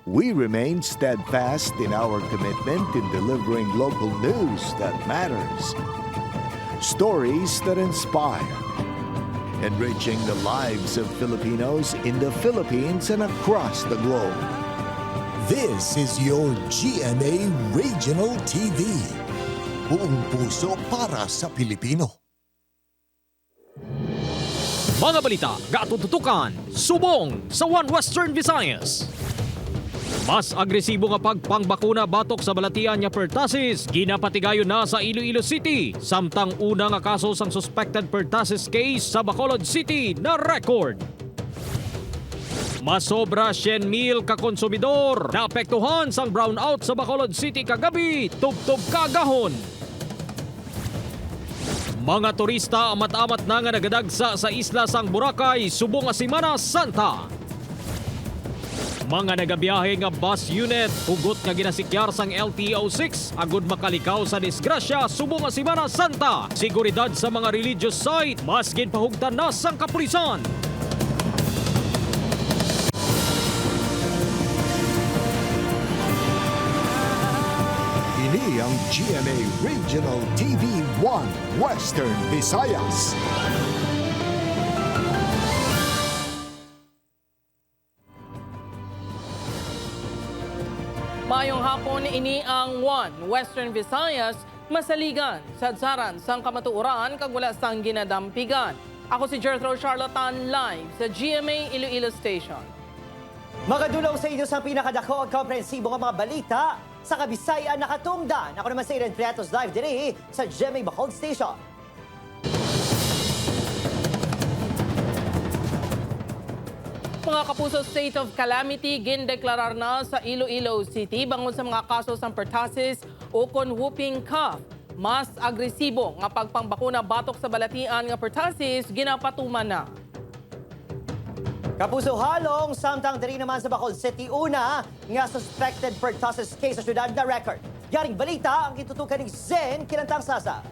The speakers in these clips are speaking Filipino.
We remain steadfast in our commitment in delivering local news that matters, stories that inspire, enriching the lives of Filipinos in the Philippines and across the globe. This is your GMA Regional TV. Buong puso para sa Pilipino. Mga balita, gatututukan, subong sa One Western Visayas. Mas agresibo nga pagpangbakuna batok sa balatian nga pertussis, ginapatigayon na sa Iloilo City. Samtang una nga kaso sang suspected pertussis case sa Bacolod City na record. Masobra 100,000 ka konsumidor naapektuhan sang brownout sa Bacolod City kagabi, tubtob kagahon. Mga turista amat-amat na nga nagadagsa sa isla sang Boracay subong nga Semana Santa. Mga nagabiyahe nga bus unit hugot nga ginasikyar sang LTO6 agud makalikaw sa disgrasya subong nga Semana Santa. Seguridad sa mga religious site mas ginpahugdan na sang kapulisan. Ini ang GMA Regional TV 1 Western Visayas. Mayong hapon, ini ang One Western Visayas, masaligan, sadsaran, sang kamatuoran, kag wala sang ginadampigan. Ako si Jethro Charlatan, live sa GMA Iloilo Station. Magadulaw sa inyo sa pinakadako at komprehensibo nga mga balita sa Kabisayan nakatungdan. Ako naman si Eden Priatos live diri sa GMA Bacolod Station. Mga kapuso, state of calamity gindeklarar na sa Iloilo City bangon sa mga kaso sa pertussis o kon whooping cough. Mas agresibo nga pagpangbakuna batok sa balatian nga pertussis ginapatuman na. Kapuso halong, samtang diri naman sa Bacolod City, una nga suspected pertussis case sa syudad na record. Yaring balita ang itutukan ni Zen Kilantang Sasa.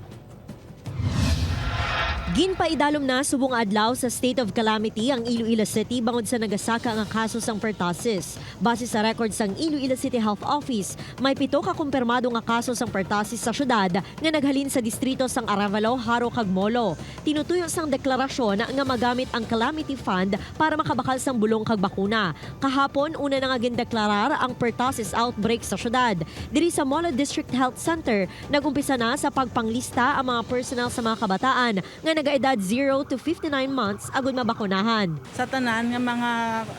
Ginpaidalom na subong adlaw sa state of calamity ang Iloilo City bangod sa nagasaka nga kaso sang pertussis. Base sa record sang Iloilo City Health Office, may 7 ka kumpirmado nga kaso sang pertussis sa syudad nga naghalin sa distrito sang Arevalo, Haro kag Molo. Tinutuyo sang deklarasyon nga magamit ang Calamity Fund para makabakal sang bulong kag bakuna. Kahapon una na nga gindeklarar ang pertussis outbreak sa syudad. Diri sa Molo District Health Center, nagumpisa na sa pagpanglista ang mga personnel sa mga kabataan nga nagaedad 0 to 59 months agud mabakunahan. Sa tanan nga mga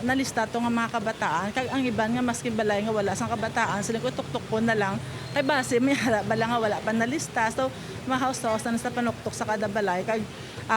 nalista to nga mga kabataan, kag ang iban nga maski balay nga wala sang kabataan, sila ko tuktok ko na lang. Kay base may bala nga wala pa nalista. So mahausaw-usan sa panuktok sa kada balay kag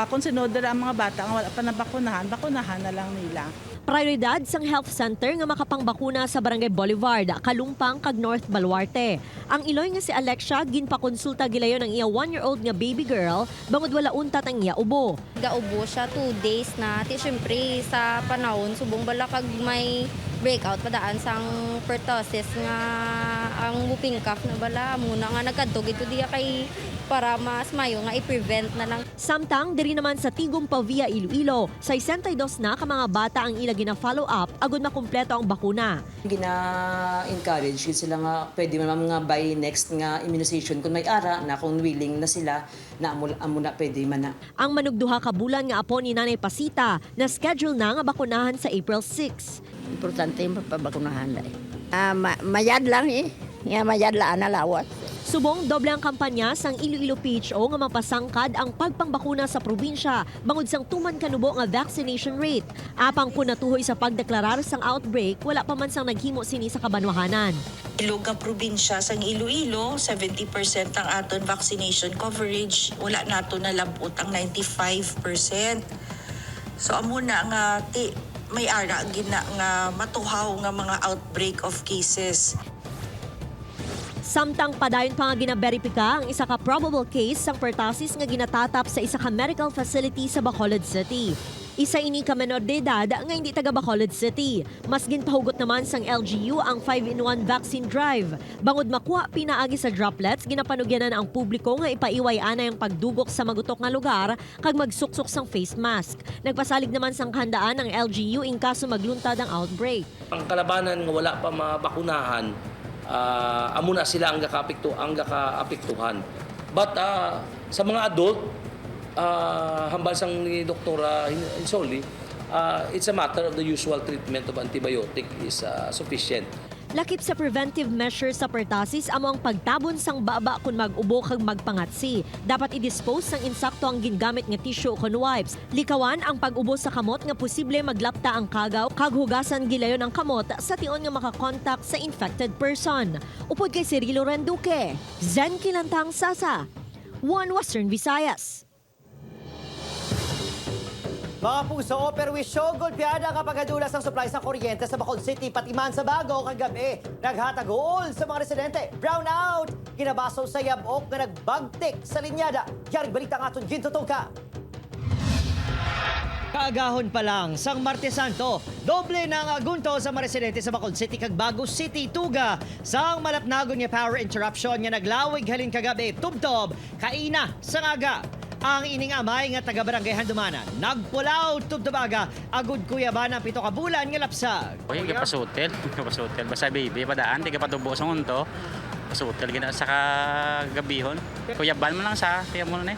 kung sinodera ang mga bata nga wala pa nabakunahan, bakunahan na lang nila. Prioridad sang health center nga makapangbakuna sa Barangay Boulevard, Kalumpang kag North Baluarte. Ang iloy nga si Alexia ginpakonsulta gilayon ang iya 1-year-old nga baby girl bangod wala untat ang iya ubo. Gaubo siya 2 days na. Siyempre sa panahon subong bala kag may breakout padaan sang pertussis nga ang whooping cough na bala muna nga nagkadtog ito diya kay para mas mayo nga i-prevent na lang. Samtang diri naman sa Tigum Pavia, Iloilo, 62 na ka mga bata ang ila gina-follow up agud makumpleto ang bakuna. Gina-encourage yun sila nga pwede man nga by next nga immunization kung may ara na kung willing na sila na amo na pwede man na. Ang manugduha ka bulan nga apo ni Nanay Pasita na schedule na nga bakunahan sa April 6. Importante yung papabakunahan dahil. Mayad lang Nga mayad laan na lawat. Subong doble ang kampanya sang Iloilo PHO nga mapasangkad ang pagpangbakuna sa probinsya bangod sang tuman kanubo nga vaccination rate. Apang punatuhoy sa pagdeklarar sang outbreak, wala pa man sang naghimo sini sa kabanwahanan. Iloga probinsya sang Iloilo, 70% ang aton vaccination coverage. Wala nato nalabot ang 95%. So amo na nga may ara gina nga matuhaw nga mga outbreak of cases. Samtang padayon pa nga ginaberipika ang isa ka probable case sang pertussis nga ginatatap sa isa ka medical facility sa Bacolod City. Isa ini ka menor de edad nga hindi taga Bacolod City. Mas ginpahugot naman sang LGU ang 5-in-1 vaccine drive. Bangod makuha pinaagi sa droplets, ginapanugyanan ang publiko nga ipaiway ana ang pagdugok sa magutok nga lugar kag magsuksok sang face mask. Nagpasalig naman sang handaan ang LGU in kaso magluntad ang outbreak. Ang kalabanan nga wala pa mabakunahan, amo na sila ang gakaapektuhan. But sa mga adult, hambal sang ni Dr. Insoli, it's a matter of the usual treatment of antibiotic is sufficient. Lakip sa preventive measures sa pertussis amo ang pagtabon sang baba kung mag-ubo kag magpangatsi. Dapat i-dispose sang insakto ang gingamit nga tissue kon wipes. Likawan ang pag-ubo sa kamot nga posible maglapta ang kagaw kag hugasan gilayon ang kamot sa tion nga makakontak sa infected person. Upod kay Cirilo Renduque, Zen Kilantang Sasa, One Western Visayas. Mga puso, perwisyo, golpeada kapag adulas ng supply sa kuryente sa Bacolod City, pati man sa Bago kagabi. Naghatagol sa mga residente. Brownout! Kinabasaw sa yabok na nagbagtik sa linyada. Yaring balita ng aton Ginto ka. Kaagahon pa lang, sang Martes Santo, doble na ang agunto sa mga residente sa Bacolod City kag Bago City, Tuga. Sang malapnagon nga power interruption nga naglawig halin kagabi, tubtob, kaina, sangaga. Ang ining amay nga taga-barangay Handumanan, nagpulaw tubtubaga, agud kuyaban ang 7 ka bulan nga lapsag. Uy, kapasutel. Basta baby, padaan, tiga patubo sa ngunto. Pasutel, gina sa kagabihon. Kuyaban mo lang sa, tiya mo na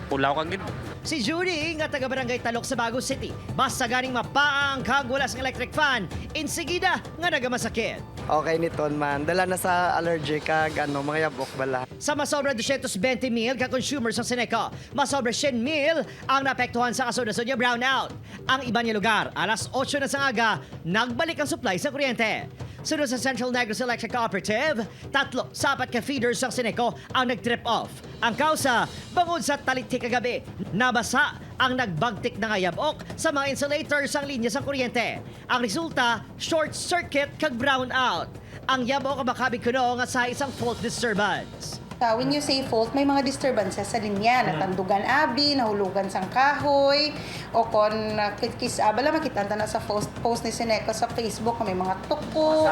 pulaw kagid. Si Judy nga taga-barangay Talok sa Bago City, basta ganing mapaang kag wala sang electric fan, insigida nga nagamasakit. Okay niton man, dala na sa allergic kag mga yabok bala. Sa masobra 220,000 ka consumers sa Seneca, masobra 100,000 ang naapektuhan sa kasunod-sunod nga brownout. Ang iba niya lugar, alas 8 na sa aga, nagbalik ang supply sa kuryente. Sunod sa Central Negros Electric Cooperative, 3 sa 4 ka feeders sa Seneco ang nag-trip off. Ang kausa, bangod sa talitik kagabi, nabasa ang nagbagtik na ngayabok sa mga insulators ang linya sa kuryente. Ang resulta, short circuit kag brownout. Ang yabok ang makabig kuno nga sa isang fault disturbance. When you say fault, may mga disturbances sa linya, natandugan abi, nahulugan sang kahoy, o kon bala makita na sa post ni Seneco sa Facebook, may mga tuko,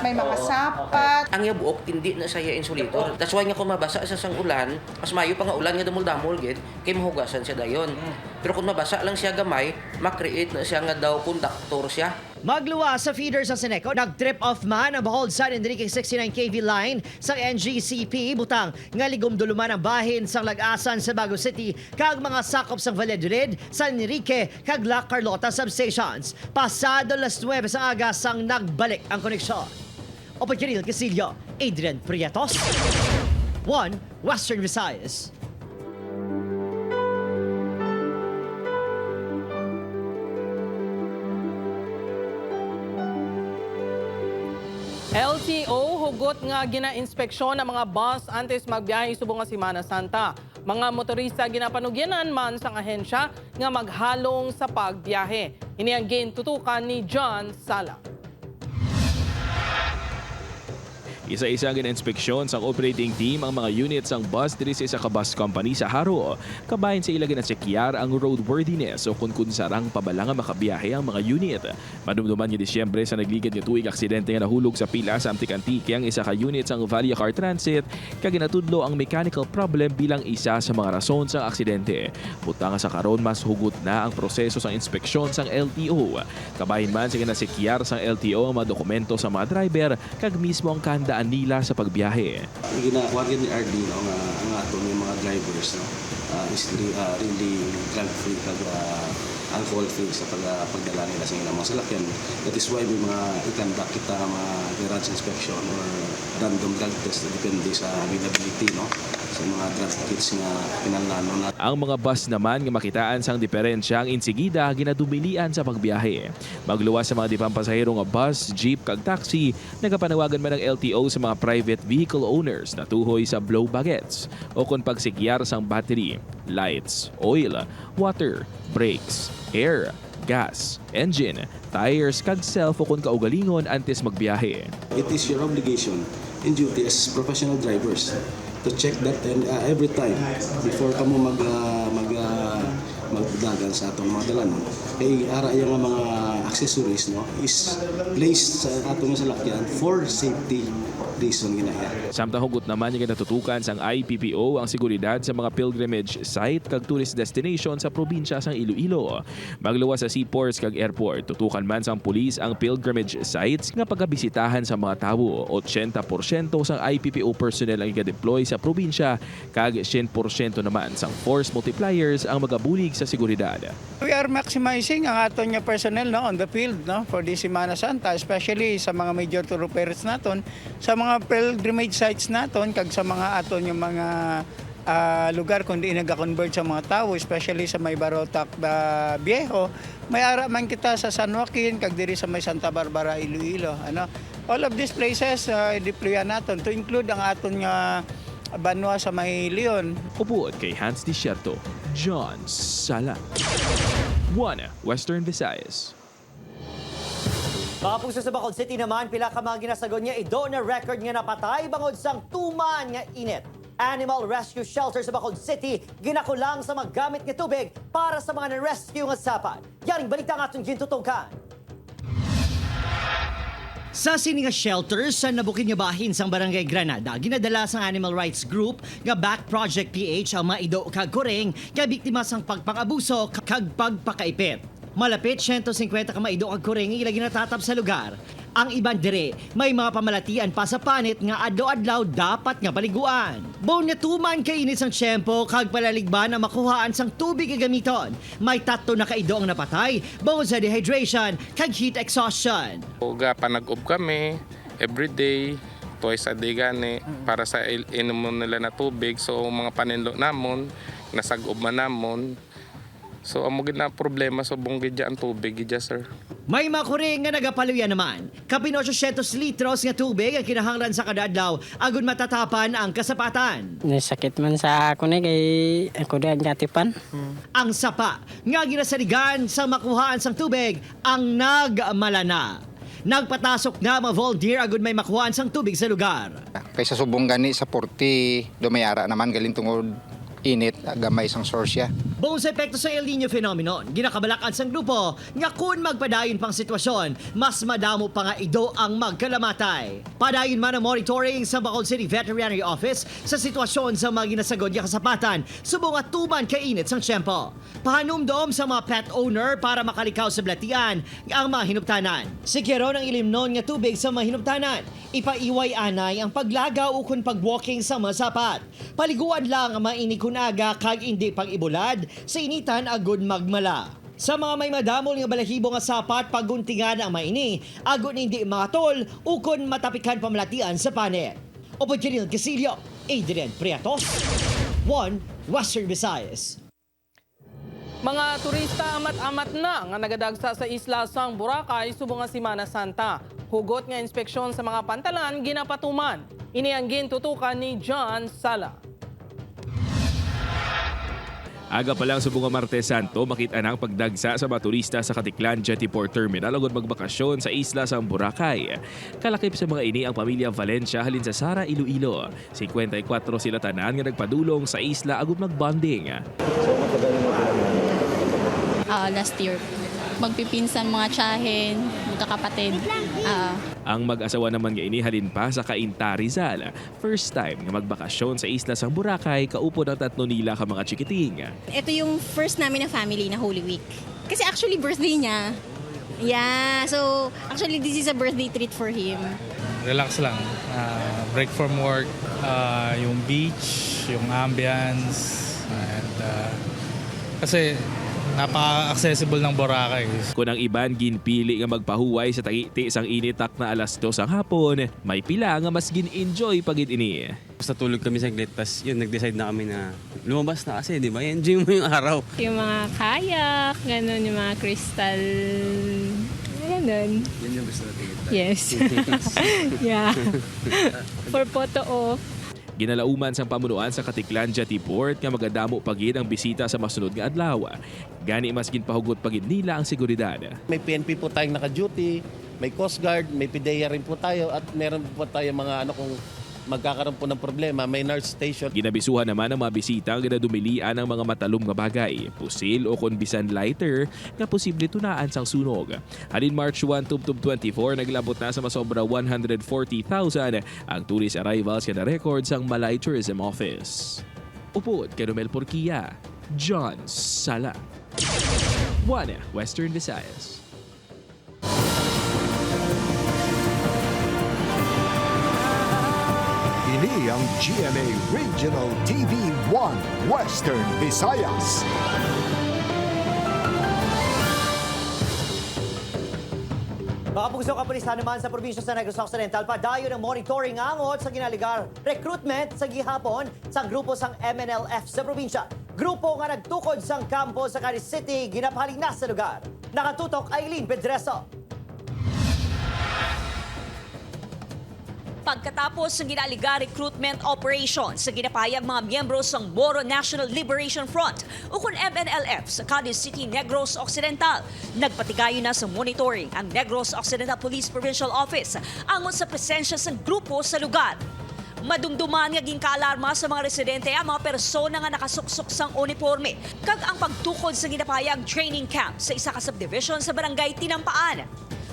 may mga sapat. Ang yabuok, hindi na siya insulator. That's why nga kung mabasa sa sang ulan, mas mayo pa nga ulan nga damol-damol, kay mahugasan siya dayon. Pero kung mabasa lang siya gamay, makreate na siya nga daw conductor siya. Magluwa sa feeder sa Seneco, nag-trip off man ang Bacolod San Enrique 69 kV line sa NGCP, butang nga ligom-duluman ang bahin sa Lagasan sa Bago City, kag mga sakop sa Valladolid, San Enrique, kag La Carlota substations. Pasado las 9 sa aga sang nagbalik ang koneksyon. Opo Kiril Casillo, Adrian Prietos, One Western Visayas. LTO hugot nga gina-inspeksyon ang mga bus antes magbiyahe subong nga Semana Santa. Mga motorista ginapanugyanan man sa ahensya nga maghalong sa pagbiyahe. Ini ang gintutukan ni John Sala. Isa-isa gina-inspeksyon sa operating team ang mga units ng bus diri sa isa ka bus company sa Haro. Kabahin sa ila ginachekyar ang roadworthiness o kung sarang pabalanga makabiyahe ang mga unit. Madumduman ni Disyembre sa nagligid nga tuig aksidente nga nahulog sa pila sa Amtik-Antique ang isa ka unit sang Valia Car Transit kag ginatudlo ang mechanical problem bilang isa sa mga rason sa aksidente. Butang sa karon mas hugot na ang proseso sa inspeksyon sang LTO. Kabahin man sa ginachekyar sang LTO ang mga dokumento sa mga driver kag mismo ang kanda nila sa pagbiyahe. Ginakuha ni RD ang ato ng mga drivers is really drug free kag alcohol free sa pagdala nila sa ilang mga salakyan. That is why may mga ikandak kita mga garage inspection or random drug test depende sa availability sa mga drug kits nga pinanlano na. Ang mga bus naman nga makitaan sang diferensya ang insigida ginadumilian sa pagbiyahe. Magluwas sa mga di pampasahero nga bus, jeep kag taxi, nagapanawagan man ang LTO sa mga private vehicle owners na tuhoy sa blow bagets o kung pagsikyar sang battery, lights, oil, water, brakes, air, gas, engine, tires kag self o kung kaugalingon antes magbiyahe. It is your obligation and duty as professional drivers to check that and every time before ka mo magdagan sa atong mga dalanon. Kay ara yung mga accessories no is placed sa atong salakyan for safety reason ginaya. Samtang hugot naman yung natutukan sang IPPO ang seguridad sa mga pilgrimage site kag tourist destination sa probinsya sang Iloilo. Magluwas sa seaports kag airport, tutukan man sang pulis ang pilgrimage sites nga pagabisitahan sa mga tawo. 80% sang IPPO personnel ang i-deploy sa probinsya kag 100% naman sang force multipliers ang magabulig sa seguridad. We are maximizing ang aton nga personnel no on the field no for this Semana Santa, especially sa mga major thoroughfares naton, sa mga pilgrimage sites naton kag sa mga aton yung mga lugar kung di nag-convert sa mga tao, especially sa may Barotac Viejo. May ara man kita sa San Joaquin kag diri sa may Santa Barbara, Iloilo. All of these places deployan naton to include ang aton nga banwa sa may Leon. Upuot kay Hans Desierto, John Sala. 1 Western Visayas. Mga puso sa Bacolod City naman, pila ka mga ginasagon niya ido na record nga napatay bangod sang tuman nga init. Animal Rescue Shelter sa Bacolod City ginakulang sa magamit nga tubig para sa mga na-rescue nga sapat. Yaring balita nga atong gintutukan. Sa sininga shelter sa nabukid nga bahin sang Barangay Granada, ginadala sang Animal Rights Group nga Back Project PH ang maido kag kureng kay biktima sang pagpang-abuso kag pagpakaipit. Malapit 150 ka maido kag kureng ilagi natatap sa lugar. Ang iban dire, may mga pamalatian pa sa panit nga adlaw-adlaw dapat nga paliguan. Bon nga tuman kay init sang tiyempo kag palaligban ang makuhaan sang tubig nga gamiton. May 3 na kaido ang napatay, bukod sa dehydration kag heat exhaustion. Uga panag-ub kami everyday, twice a day gani para sa inom nila na tubig. So mga paninlo namon, nasag-ub man namon. So amo gid na problema sa bunggid ang tubig gid sir. May makuring nga nagapaluya naman. Kapin 800 litros nga tubig ang kinahanglan sa kada adlaw agon matatapan ang kasapatan. Sakit man sa ako ni kay ako din gatipan. Ang sapa nga ginasaligan sa makuhaan sang tubig ang nagmalana. Nagpatasok na mga volunteer agon may makuhaan sang tubig sa lugar. Kaysa subong gani sa 40 dumayara naman galing tungod init, gamay sang source ya. Buong sa epekto sa El Nino phenomenon, ginakabalakan sang grupo nga kung magpadayon pang sitwasyon, mas madamo pa nga ido ang magkalamatay. Padayon man ang monitoring sa Bacolod City Veterinary Office sa sitwasyon sa mga ginasagod nga kasapatan, subong at tuman kainit sang tiyempo. Pahanumdom sa mga pet owner para makalikaw sa blatian ang mga hinuptanan. Siguro ng ilimnon nga tubig sa mga hinuptanan, ipaiway anay ang paglagaw o kung pag-walking sa mga sapat. Paliguan lang ang mainikunaga kag hindi pag-ibulad sa initan agud magmala. Sa mga may madamol nga balahibo nga sapat paguntingan ang maini, agud hindi makatol o kung matapikan pamalatian sa panit. Upod Kiril Casilio, Adrian Priatos, 1 Western Visayas. Mga turista amat-amat na nga nagadagsa sa isla sang Boracay subong nga Semana Santa. Hugot nga inspeksyon sa mga pantalan ginapatuman. Ini ang gintutukan ni John Sala. Aga pa lang sa bunga Martes Santo, makita na ang pagdagsa sa mga turista sa Katiklan Jetty Port Terminal agad magbakasyon sa isla sa Boracay. Kalakip sa mga ini ang pamilya Valencia halin sa Sara, Iloilo. 54 sila tanan nga nagpadulong sa isla agad magbonding. Last year, magpipinsan mga tiyahin, magkakapatid. Ang mag-asawa naman nga ini halin pa sa Cainta, Rizal. First time nga magbakasyon sa isla sa Boracay, kaupod ang 3 nila ka mga chikiting. Ito yung first namin na family na Holy Week. Kasi actually birthday niya. Yeah, so actually this is a birthday treat for him. Relax lang. Break from work, yung beach, yung ambience. And, kasi napaka-accessible ng Boracay. Kung ang iban ginpili nga magpahuway sa tagiti sang initak na alas 2 ang hapon, may pila nga mas gin-enjoy pagit ini. Basta tulog kami saglit, tas yun, nag-decide na kami na lumabas na kasi, di ba? Enjoy mo yung araw. Yung mga kayak, ganun, yung mga crystal, ganun. Yan yung gusto natin. Yes. Yeah. For photo off. Ginalauman sang pamunuan sa Katiklan Jetty Port nga magadamo pagid ang bisita sa masunod nga adlaw. Gani mas ginpahugot pagid nila ang seguridad. May PNP po tayong naka-duty, may Coast Guard, may PIDEA rin po tayo at meron po tayo mga magkakaroon po ng problema, may nurse station. Ginabisuhan naman ang mga bisita nga dumilian ang mga matalom nga bagay, pusil o kon bisan lighter nga posible tunaan sang sunog. Halin March 1, 2024, naglabot na sa masobra 140,000 ang tourist arrivals nga na-record sang Malay Tourism Office. Upod kay Romel Porquia, John Sala. 1 Western Visayas. Ini ang GMA Regional TV 1 Western Visayas. Mga puso kapulisan naman sa probinsya sa Negros Occidental, padayon ng monitoring angot sa ginaligar recruitment sa gihapon sa grupo sang MNLF sa probinsya. Grupo nga nagtukod sang kampo sa Caris City, ginapahaling na sa lugar. Nakatutok Aileen Pedreso. Pagkatapos ng ginaliga recruitment operation sa ginapayag mga miyembro ng Moro National Liberation Front o kung MNLF sa Cadiz City, Negros Occidental, nagpatigayo na sa monitoring ang Negros Occidental Police Provincial Office angon sa presensya ng grupo sa lugar. Madumduman nga ginka-alarma sa mga residente ang mga persona nga nakasuksok sang uniforme kag ang pagtukod sa ginapayag training camp sa isa ka subdivision sa barangay Tinampaan.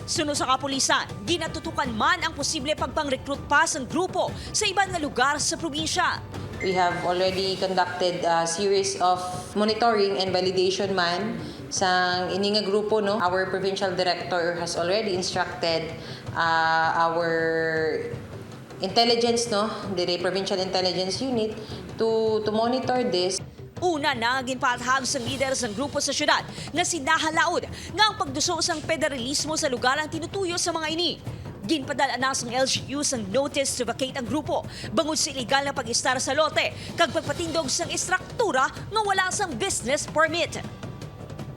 Sunod sa kapulisan, ginatutukan man ang posible pagpang-recruit pa sa grupo sa ibang nga lugar sa probinsya. We have already conducted a series of monitoring and validation man sa ininga grupo. No? Our provincial director has already instructed our intelligence, no, the provincial intelligence unit to monitor this. Una na ginpaathag sa leader ng grupo sa syudad nga sinahalaod nga ang pagduso sang federalismo sa lugar ang tinutuyo sa mga ini. Ginpadala na sang LGU sang notice to vacate ang grupo bangod sa illegal na pag-istar sa lote kag pagpatindog sang istruktura nga wala sang business permit.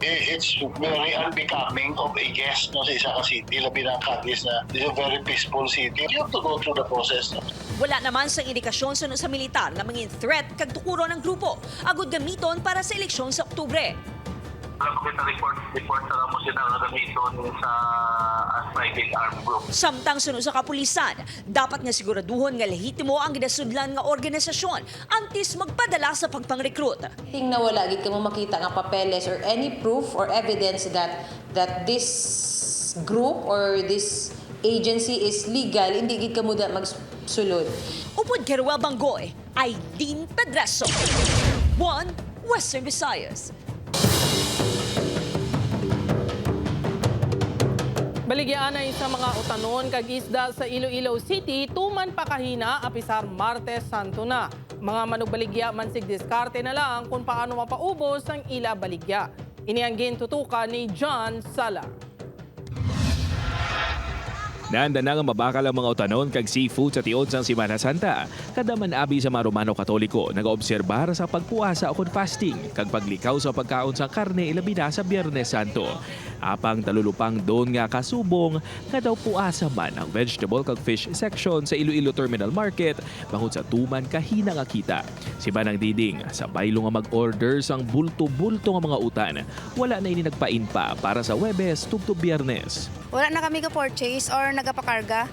It's very unbecoming of a guest, no, sa isa ka city, labi ng Cadiz na this is a very peaceful city. You have to go through the process. No? Wala naman sa indikasyon sa militar na mangin threat kag tukuro ng grupo agud gamiton para sa eleksyon sa Oktubre. Report sa mo sila nga gamiton sa private armed group. Samtang sunod sa kapulisan, dapat nga siguraduhon nga lehitimo ang ginasudlan nga organisasyon antes magpadala sa pagpang-recruit. Ting na wala gid kamo makita nga papeles or any proof or evidence that this group or this agency is legal, hindi gid kamo da magsulod. Upod Keruel Banggoy, Aileen Pedreso. 1 Western Visayas. Baligyan ay sa mga utanon kag isda sa Iloilo City, tuman pa kahina apisar Martes Santo na. Mga manugbaligya mansig diskarte na lang kung paano mapaubos ang ila baligya. Inianggin tutukan ni John Sala. Naanda na nga mabakal ang mga utanon kag seafood sa tiod sang Semana Santa. Kada man abi sa mga Romano Katoliko nagaobserbar sa pagpuasa o fasting kag paglikaw sa pagkaon sang karne ilabi na sa Biyernes Santo. Apang talulupang doon nga kasubong nga daw puasa man ang vegetable kag fish section sa Iloilo Terminal Market bangod sa tuman kahina nga kita. Si Manang Diding sa baylo nga mag-order sang bulto-bulto nga mga utan. Wala na ini nagpain pa para sa Huwebes tugtog Biyernes. Wala na kami ka-purchase or nagapakarga.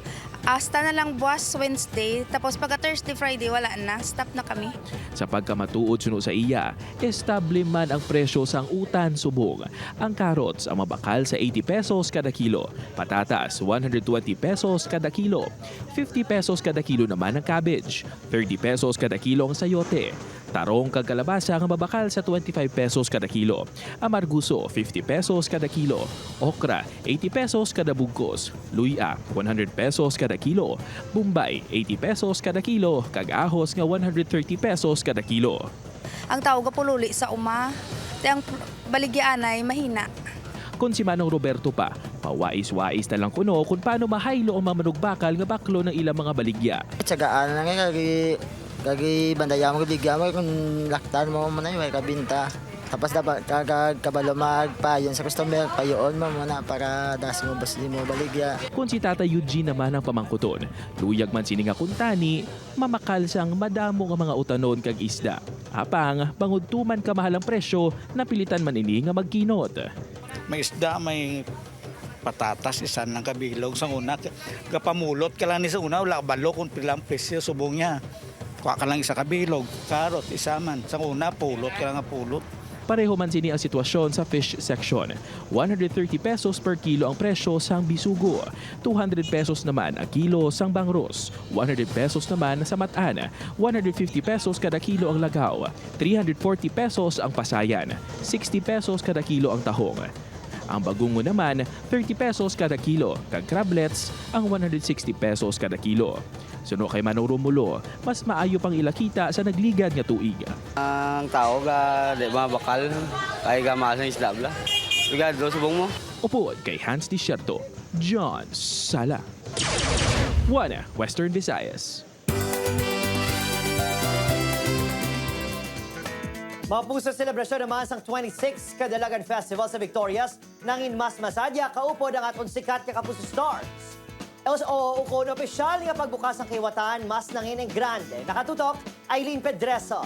Hasta na lang buwas Wednesday, tapos pagka Thursday, Friday, wala na. Stop na kami. Sa pagkamatuod suno sa iya, estable man ang presyo sang utan subong. Ang carrots ang mabakal sa 80 pesos kada kilo. Patatas, 120 pesos kada kilo. 50 pesos kada kilo naman ang cabbage. 30 pesos kada kilo ang sayote. Tarong kag kalabasa ang mabakal sa 25 pesos kada kilo. Amarguso, 50 pesos kada kilo. Okra, 80 pesos kada bugkos. Luya, 100 pesos kada kilo. Bombay, 80 pesos kada kilo. Kag ahos nga 130 pesos kada kilo. Ang tawag pululi sa uma, ang baligyan ay mahina. Kung si Manong Roberto pa, pawais-wais na lang kuno kung paano mahaylo ang mamanugbakal nga baklo ng ilang mga baligya. Tsagaan lang kagi bandaya mo bigyan mo kung laktan mo man ay kabinta. Tapos dapat kabalo magpayon sa customer payon mo muna para das mo bas mo baligya. Kung si Tata Eugene naman ang pamangkuton, luyag man sini nga kuntani, mamakal sang madamo nga mga utanon kag isda. Apang bangod tuman ka mahal ang presyo, napilitan man ini nga magkinot. May isda, may patatas isan lang kabilog sa una kapamulot ka lang ni sa una wala balo kung pilang presyo subong niya kuha ka lang isa kabilog karot isaman sa una pulot ka lang nga pulot. Pareho man sini ang sitwasyon sa fish section. 130 pesos per kilo ang presyo sang bisugo. 200 pesos naman ang kilo sang bangros. 100 pesos naman sa matan. 150 pesos kada kilo ang lagaw. 340 pesos ang pasayan. 60 pesos kada kilo ang tahong. Ang bagungo naman, 30 pesos kada kilo. Kag crablets, ang 160 pesos kada kilo. Suno kay Manong Romulo, mas maayo pang ilakita sa nagligad nga tuig. Ang tao ga di ba bakal kay gamasang isla bla. Ligado subong mo. Upod kay Hans Desierto, John Sala. One Western Visayas. Mapuso selebrasyon naman sang 26 Kadalagan Festival sa Victorias nangin mas masadya kaupod ang aton sikat ka Kapuso Stars. O kung opisyal nga pagbukas ng kiwatan, mas nangin ang grande. Nakatutok, Eileen Pedreso.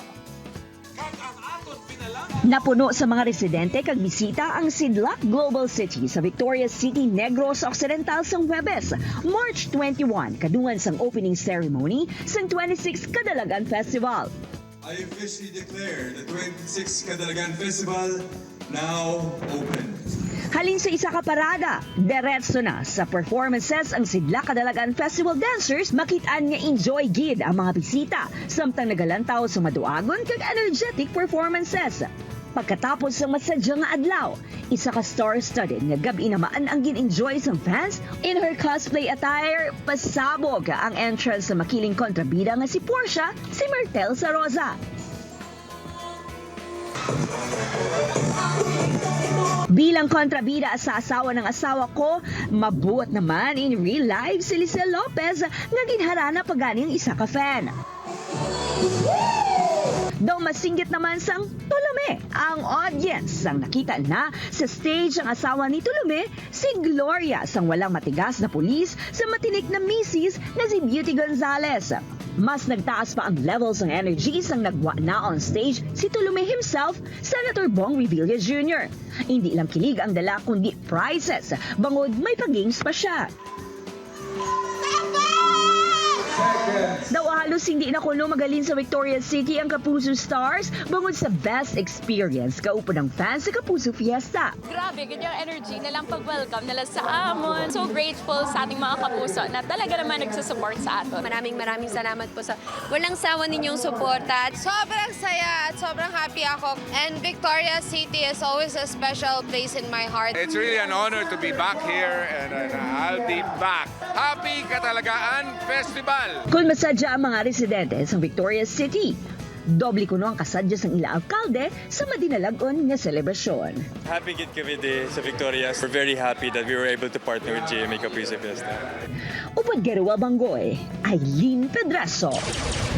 Napuno sa mga residente kag bisita ang Sidlak Global City sa Victorias City, Negros Occidental sang Huwebes, March 21, kadungan sang opening ceremony sang 26 Kadalagan Festival. I officially declare the 26 Kadalagan Festival now open. Halin sa isa ka parada, diretso na sa performances ang Sidlak Kadalagan Festival dancers, makitaan nga enjoy gid ang mga bisita, samtang nagalantaw sa maduagon kag energetic performances. Pagkatapos sa masadya nga adlaw, isa ka star-studded nga gabi naman ang gin-enjoy sa fans. In her cosplay attire, pasabog ang entrance sa makiling kontrabida nga si Portia, si Myrtle Sarosa. Bilang kontrabida sa asawa ng asawa ko, mabuot naman in real life si Lisel Lopez nga ginharana pagani ang isa ka fan. Daw masinggit naman sang Tulome ang audience sang nakita na sa stage ang asawa ni Tulome, si Gloria sang walang matigas na pulis sa matinik na misis na si Beauty Gonzales. Mas nagtaas pa ang levels ng energy sang nagwa na on stage si Tulome himself, Senator Bong Revilla Jr. Hindi lang kilig ang dala kundi prizes, bangod may pag-games pa siya. Daw halos hindi na kuno magalin sa Victorias City ang Kapuso Stars bangod sa best experience kaupo ng fans sa Kapuso Fiesta. Grabe, ganyang energy nalang pag-welcome nila sa amon. So grateful sa ating mga kapuso na talaga naman nagsusupport sa atin. Maraming salamat po sa walang sawa ninyong suporta. Sobrang saya at sobrang happy ako. And Victorias City is always a special place in my heart. It's really an honor to be back here and I'll be back. Happy Katalagaan Festival! Kung masadya ang mga residente sa Victorias City, doble kuno ang kasadya sa ila alkalde sa madinalagon nga selebrasyon. Happy gid kami sa Victorias. We're very happy that we were able to partner with GMA Kapuso Fiesta. Upod Gerua Bangoy, Eileen Pedreso,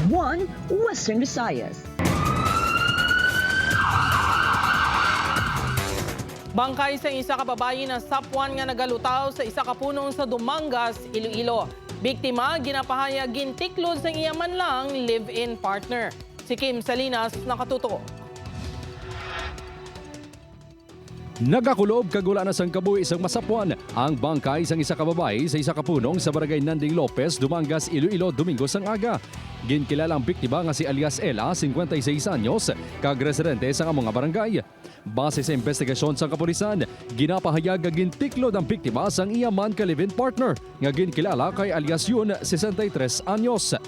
One Western Visayas. Bangkay sa isa ka babae na sapwan nga nagalutaw sa isa ka punong sa Dumangas, Iloilo. Biktima, ginapahayag gintiklod sa iyaman lang live-in partner. Si Kim Salinas, nakatuto. Nagakulob kagula na sang kabuhi isang masapuan ang bangkay sang isa ka babae sa isa ka punong sa barangay Nanding Lopez, Dumangas, Iloilo, Domingo sang aga. Ginkilala ang biktima nga si alias Ella, 56 anyos, kag residente sa among barangay. Base sa investigasyon sa kapulisan, ginapahayag nga gintiklod ang biktima sang iyaman ka live-in partner nga ginkilala kay alias Yun, 63 anyos.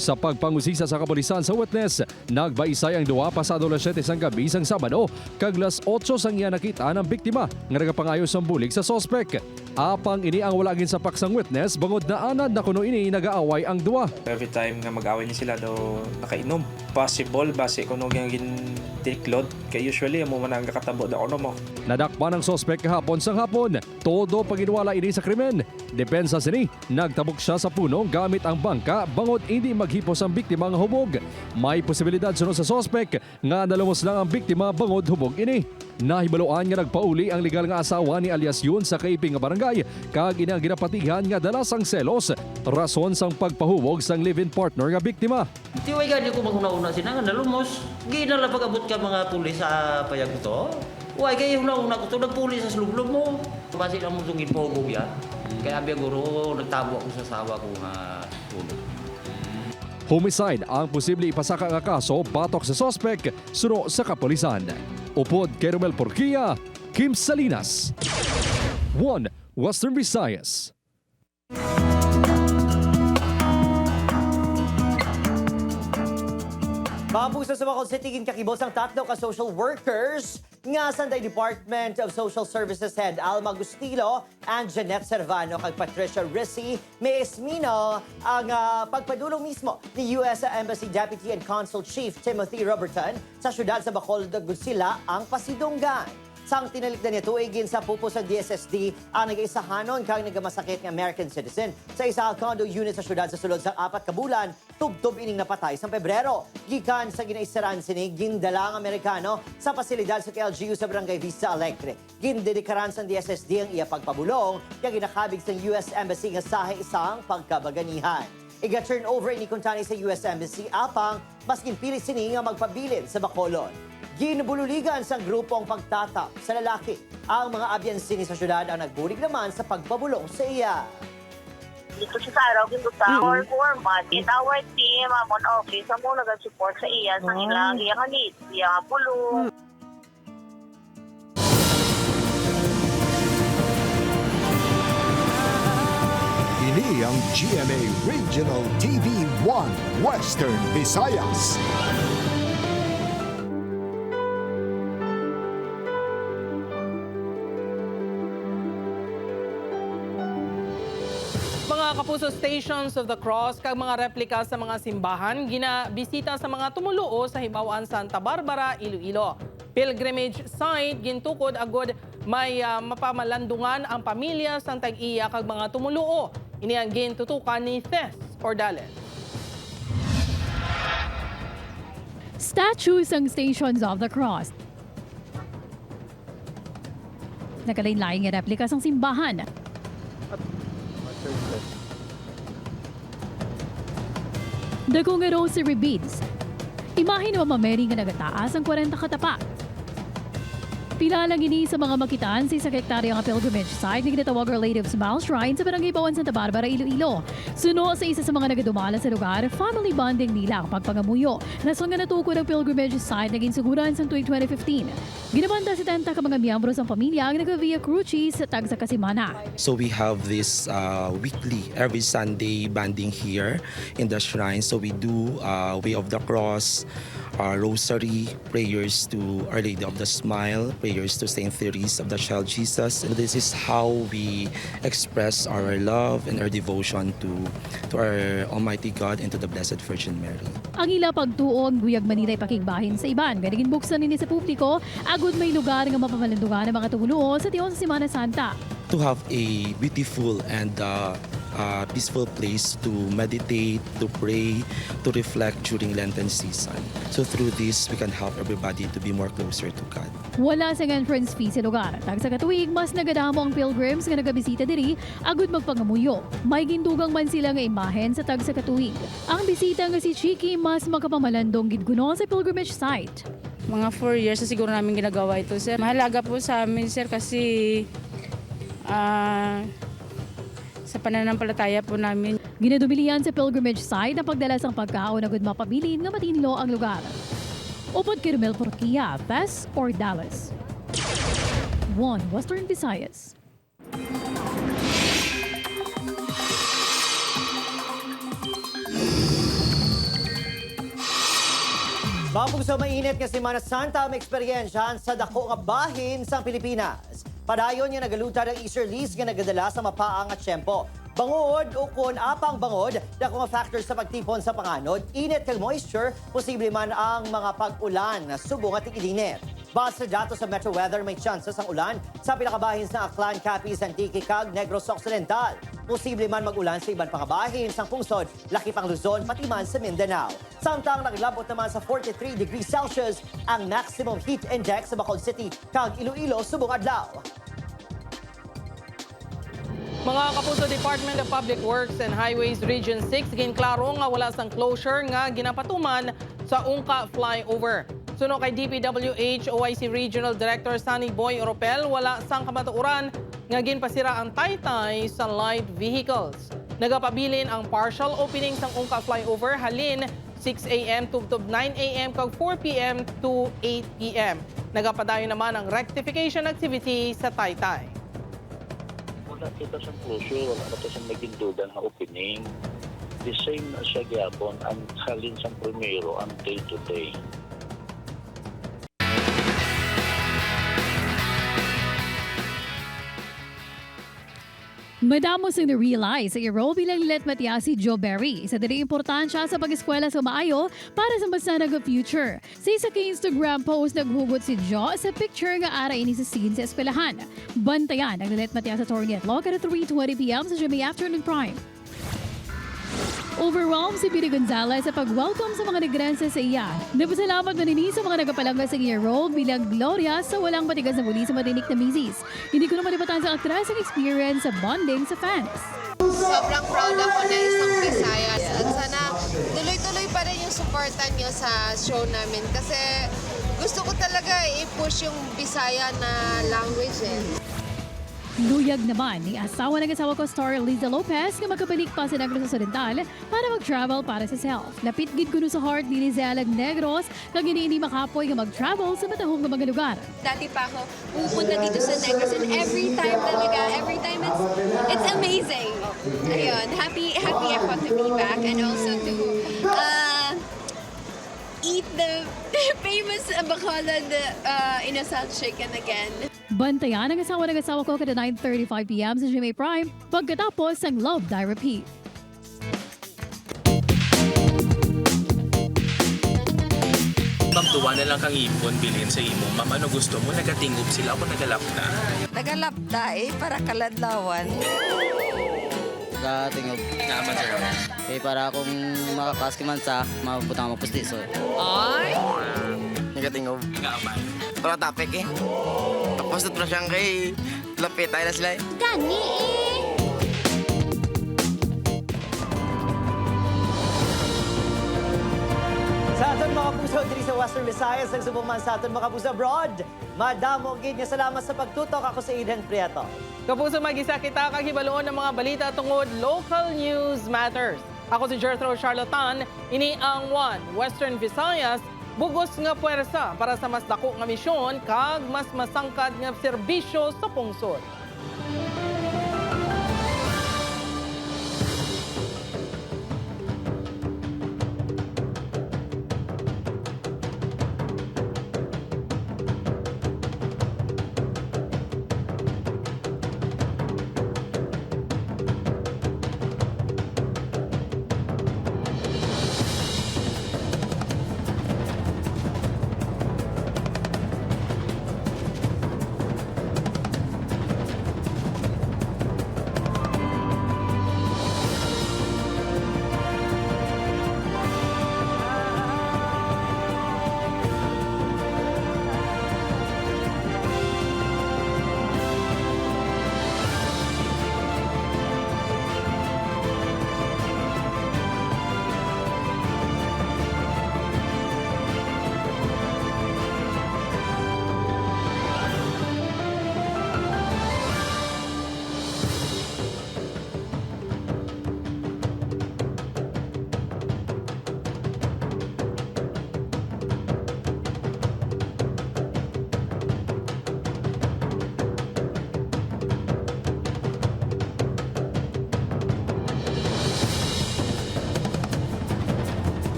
Sa pagpangusisa sa kapulisan sa witness, nagbaisay ang duwa pasado alas 7 sang gabi sang Sabado kag alas 8 sang iya nakita ng biktima nga nagapangayos ang bulig sa sospek. Apang ini ang wala gin sa paksang witness bangod na anad na kuno ini nagaaway ang duwa. Every time nga mag-away ni sila daw nakainom. Possible base kuno gin tiklod kay usually amo man ang kakatabo daw ono mo. Nadakpan ang sospek kahapon sang hapon. Todo paginwala ini sa krimen. Depensa sini, nagtabok siya sa puno gamit ang bangka bangod hindi maghipos ang biktima nga hubog. May posibilidad sunod sa sospek nga nalumos lang ang biktima bangod hubog ini. Nahibaluan nga nagpauli ang legal nga asawa ni alias Yun sa kaiping nga barangay kag ina ginapatigan nga dalas ang selos rason sang pagpahubog sang live-in partner nga biktima. Tiway gani ko maguna-una sina nga nalumos. Ginala pag-abot ka mga pulis sa payag to. Uy, kayo una-una ko to nagpulis sa slublob mo. Basi lang mo sungin pogog yan. Kaya biyaguro, nagtabo ako sa sawa ko nga tulog. Homicide ang posible ipasaka nga kaso batok sa sospek suno sa kapulisan. Upod kay Romel Porquia, Kim Salinas. 1 Western Visayas. Mapuso sa Bacol City, kakibos ang tatlo ka social workers nga Sanday Department of Social Services Head Alma Gustilo and Jeanette Servano kag Patricia Risi may esmino ang pagpadulong mismo ni U.S. Embassy Deputy and Consul Chief Timothy Robertson sa syudad sa Bacolod sila ang pasidunggan. Sang tinalik na niya tuigin sa pupo sa DSSD ang nag-isahanon kang nagamasakit ng American citizen sa isa condo unit sa syudad sa sulod sa 4 ka bulan, tubtob ining napatay sa Pebrero. Gikan sa ginaisaran sini, gindalang Amerikano sa pasilidad sa KLGU sa Barangay Vista Alegre. Gindedikaran sa DSSD ang iya pagpabulong, kaya ginakabig sa US Embassy nga sahe isang pagkabaganihan. Iga-turn over ini kuntani sa US Embassy apang mas ginpili sini nga magpabilin sa Bacolod. Ginbululigan sa grupong pagtatap sa lalaki. Ang mga abyansini sa syudad ang nagbulig naman sa pagpabulong sa iya. Dito sa araw, ginduta, or 4 months. In our team, on office, ang muna nag-support sa iya, sa ilang iya kanit, iya bulong. Ini ang GMA Regional TV 1 Western Visayas. Mga kapuso, Stations of the Cross kag mga replika sa mga simbahan ginabisita sa mga tumuluo sa Hibawan Santa Barbara, Iloilo. Pilgrimage site gintukod agod may mapamalandungan ang pamilya sa tag-iya kag mga tumuluo. Ini ang gintutukan ni Tess Ordales. Statues ang Stations of the Cross. Nakalain-laing nga replika sang simbahan. Dagong nga rosary beads. Imahin na mamameri nga nagataas ang 40 katapat. Pila lang ini sa mga makitaan sa isang hektarya nga pilgrimage site na ginatawag Our Lady of Smile Shrine sa Barangay Bawan, Santa Barbara, Iloilo. Suno sa isa sa mga nagadumala sa lugar, family bonding nila ang pagpangamuyo. Nason nga natukod ang pilgrimage site na ginsuguran sa tuwing 2015. Ginabanda si Tenta ka mga miyembro sa pamilya ang nag-via crucis sa tag sa Kasimana. So we have this weekly, every Sunday banding here in the shrine. So we do Way of the Cross, rosary, prayers to Our Lady of the Smile, prayers to Saint Therese of the Child Jesus. And this is how we express our love and our devotion to our Almighty God and to the Blessed Virgin Mary. Ang ila pagtuong guyag Manila ipakigbahin sa iban. Ganigin buksan nini sa publiko, agud may lugar nga mapamalandungan ng mga tumulo sa tiyon sa Semana Santa. To have a beautiful and peaceful place to meditate, to pray, to reflect during Lenten season. So through this, we can help everybody to be more closer to God. Wala sa entrance fee sa lugar. Tag sa katuig, mas nagadamo ang pilgrims nga nagabisita diri, agud magpangamuyo. May gintugang man sila nga imahen sa tag sa katuig. Ang bisita nga si Chiki mas makapamalandong gidguno sa pilgrimage site. Mga 4 years na siguro namin ginagawa ito, sir. Mahalaga po sa amin, sir, kasi sa pananampalataya po namin. Ginadubilian sa pilgrimage site ang pagdala sang pagkaon agud mapabilin nga matinlo ang lugar. Upod kay Romel Porquia, Tess Ordales. 1 Western Visayas. Bapog sa mainit nga Semana Santa may eksperyensya sa dako nga bahin sa Pilipinas. Padayon nga nagaluta ng Easter leaves nga nagadala sa mapaang at tiyempo. Bangod o kun apang bangod, dako nga factors sa pagtipon sa panganod, init kag moisture, posible man ang mga pag-ulan na subong at iginit. Base sa datos sa Metro Weather, may chances ang ulan sa pinakabahin sa Aklan, Capiz, Antique, kag Negros Occidental. Posible man mag-ulan sa iban pangabahin sa Pungsod, laki pang Luzon, pati man sa Mindanao. Samtang naglabot naman sa 43 degrees Celsius ang maximum heat index sa Bacolod City, kag Iloilo, subong adlaw. Mga kapuso, Department of Public Works and Highways Region 6 ginklaro nga wala sang closure nga ginapatuman sa Ungka flyover. Suno kay DPWH OIC Regional Director Sunny Boy Oropel, wala sang kamatuoran nga ginpasira ang taytay sa light vehicles. Nagapabilin ang partial opening sang Ungka flyover halin 6 a.m. to 9 a.m. kag 4 p.m. to 8 p.m. Nagapadayon naman ang rectification activity sa taytay. Wala kita sa closure, wala kita sa naging duda na opening. The same na siya gyapon ang halin sa primero ang day-to-day. Madamos ang na-realize sa role bilang Let Matia si Joe Berry. Isa din ang importansya sa pag-eskwela sa maayo para sa basa nag-future. Sa isa kay Instagram post, naghugot si Joe sa picture nga ara ini sa scene sa eskwelahan. Bantayan ang Let Matia sa Torney at Log at 3:20 p.m. sa GMA Afternoon Prime. Overwhelmed si Piri Gonzalez sa pag-welcome sa mga negrense sa iya. Napasalamat man nini sa mga nagapalangga sa iya role bilang Gloria sa walang matigas na muli sa matinik na misis. Hindi ko na malipatan sa actress ang experience sa bonding sa fans. Sobrang proud ako na isang Bisaya at sana tuloy-tuloy pa rin yung suporta niyo sa show namin kasi gusto ko talaga i-push yung Bisaya na language eh. Luyag naman ni asawa ng asawa ko star Liza Lopez na magkabalik pa sa Negros Occidental para mag-travel para sa self. Lapit gid kuno sa heart ni Lizalag Negros kag hindi makapoy nga mag-travel sa matahong nga mga lugar. Dati pa ako pupunta dito sa Negros and every time it's amazing. Ayun, happy ako to be back and also to eat the famous Bacolod inasal chicken again. Bantayan ang asawa ng asawa ko kada 9:35 p.m. sa GMA Prime pagkatapos ang Love Die Repeat. Magtuwa na lang kang ipon, bilhin sa imo. Ma'am, ano gusto mo? Nagatingog sila o nagalap na? Nagalap na para kaladlawan. Nagatingog. Naman sir. Para akong makakaskiman sa mabutang magpustiso. Ay! Nagatingog. Nagaman. Para tapik eh. Tapos na siyang kay lapit tayo na sila eh. Gani eh! Sa aton mga puso diri sa Western Visayas, nagsubong man sa aton mga puso abroad. Madamo gid nga salamat sa pagtutok. Ako si Eden Prieto. Kapuso, mag-isa kita kag hibaloon ng mga balita tungod Local News Matters. Ako si Jethro Charlatan, ini ang One Western Visayas, bugos nga puwersa para sa mas dako nga misyon kag mas masangkad nga serbisyo sa pungsod.